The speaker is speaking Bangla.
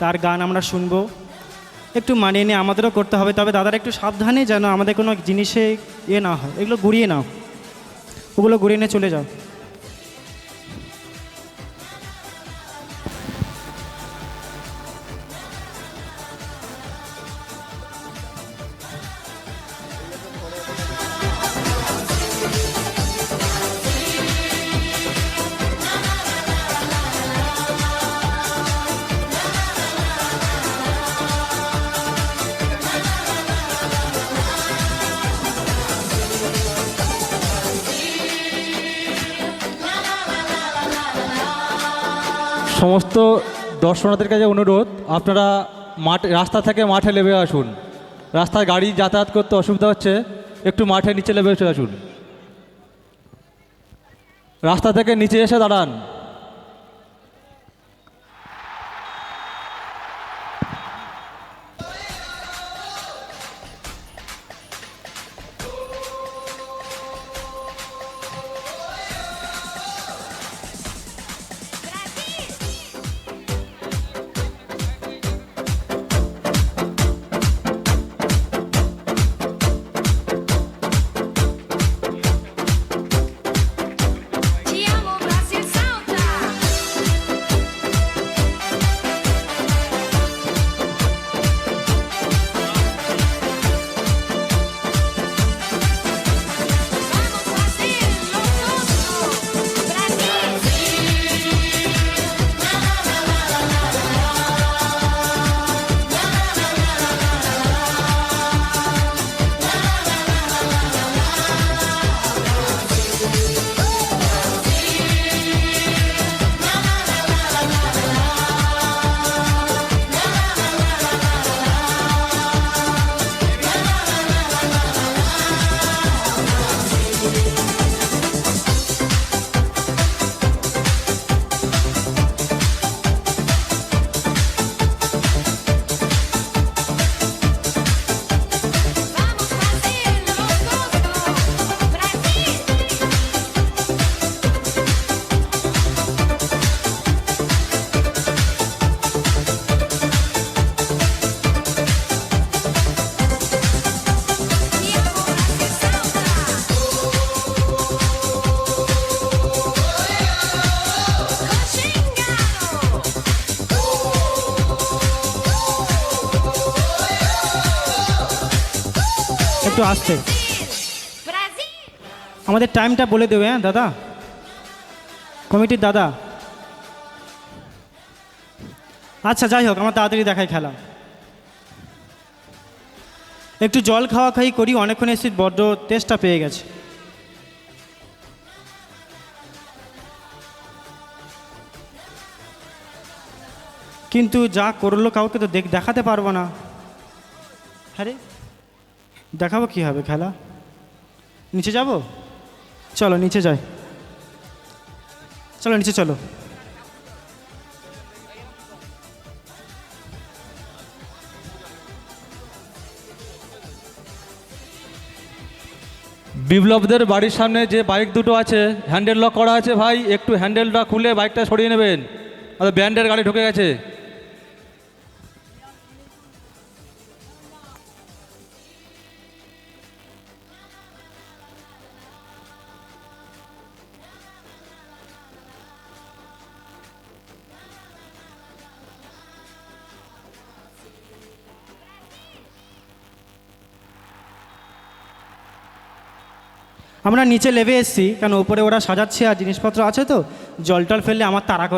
তার গান আমরা শুনবো, একটু মানিয়ে নিয়ে আমাদেরও করতে হবে। তবে দাদারা একটু সাবধানে যেন আমাদের কোনো জিনিসে না হয়, এগুলো গুড়িয়ে নাও, ওগুলো গুড়িয়ে নিয়ে চলে যাও। সমস্ত দর্শনার্থীর কাছে অনুরোধ, আপনারা রাস্তা থেকে মাঠে নেমে আসুন। রাস্তায় গাড়ি যাতায়াত করতে অসুবিধা হচ্ছে, একটু মাঠে নিচে নেমে এসে আসুন। রাস্তা থেকে নিচে এসে দাঁড়ান। একটু আসতে আমাদের টাইমটা বলে দেবে। হ্যাঁ দাদা, কমিটির দাদা। আচ্ছা যাই হোক, আমার তাড়াতাড়ি দেখাই খেলা। একটু জল খাওয়া খাই করি, অনেকক্ষণ এসে বড্ড তেষ্টা পেয়ে গেছে। কিন্তু যা করলো কাউকে তো দেখাতে পারবো না। হ্যাঁ রে, দেখাবো কী হবে খেলা? নিচে যাব? চলো নিচে যাই, চলো নিচে চলো। বিপ্লবদের বাড়ির সামনে যে বাইক দুটো আছে, হ্যান্ডেল লক করা আছে ভাই, একটু হ্যান্ডেলটা খুলে বাইকটা সরিয়ে নেবেন, ব্যান্ডের গাড়ি ঢুকে গেছে। আমরা নিচে লেবে এসেছি, কারণ ওপরে ওরা সাজাচ্ছে আর জিনিসপত্র আছে, তো জল টল ফেললে আমার তাড়া করে।